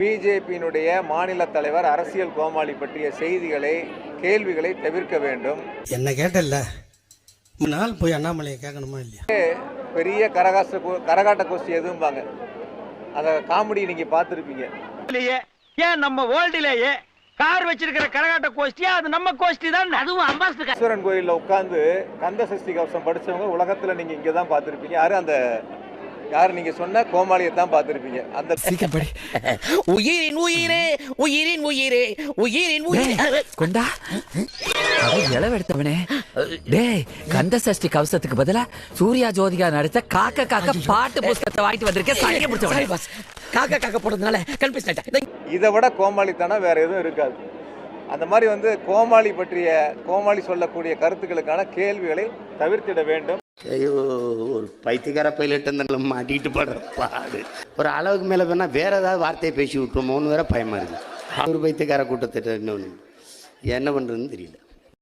பிஜேபியினுடைய மாநில தலைவர் அரசியல் கோமாளி பற்றிய செய்திகளை, கேள்விகளை தவிர்க்க வேண்டும். என்ன கேட்டல்ல, நாள் போய் அண்ணாமலையை கேட்கணுமா இல்லையா? பெரிய கரகாட்ட கோஷ்டி எதுவும்பாங்க, அந்த காமெடி நீங்க பார்த்துருப்பீங்க. ஏன் நம்ம வேர்ல்டுலயே கார் வச்சிருக்கிற கரகாட்ட கோஷ்டியா? அது நம்ம கோஷ்டி தான். அதுவும் அம்பாஸ்டர் ஈஸ்வரன் கோயிலில் உட்கார்ந்து கந்த சஷ்டி கவசம் படிச்சவங்க உலகத்துல நீங்க இங்க தான் பார்த்துருப்பீங்க. யாரு நீங்க சொன்ன கோமாளியை தான் பார்த்துருப்பீங்க. அந்த உயிரின் உயிரே, உயிரின் உயிரே, உயிரின் உயிரே கொண்டா இளவெடுத்தவனே. டேய், கந்த சஷ்டி கவசத்துக்கு பதிலா சூர்யா ஜோதிகா நடித்த காக்க காக்க பாட்டு புஸ்தகத்தை வாங்கிட்டு வந்திருக்கேன். சங்க பிடிச்சவனே, காக்க காக்க போடுறதுனால கன்ஃபியூஸ் ஆயிட்டேன். இதை விட கோமாளித்தனம் வேற எதுவும் இருக்காது. அந்த மாதிரி கோமாளி சொல்லக்கூடிய கருத்துக்களுக்கான கேள்விகளை தவிர்த்திட வேண்டும். ஐயோ, ஒரு பைத்தியக்கார பைலட்டு மாட்டிக்கிட்டு படுற பாடு. ஒரு அளவுக்கு மேலே வேணால் வேற ஏதாவது வார்த்தையை பேசி விட்டுருமோன்னு வேற பயமா இருக்குது. ஒரு பைத்தியக்கார கூட்டத்திட்ட இன்னொன்று என்ன பண்ணுறதுன்னு தெரியல.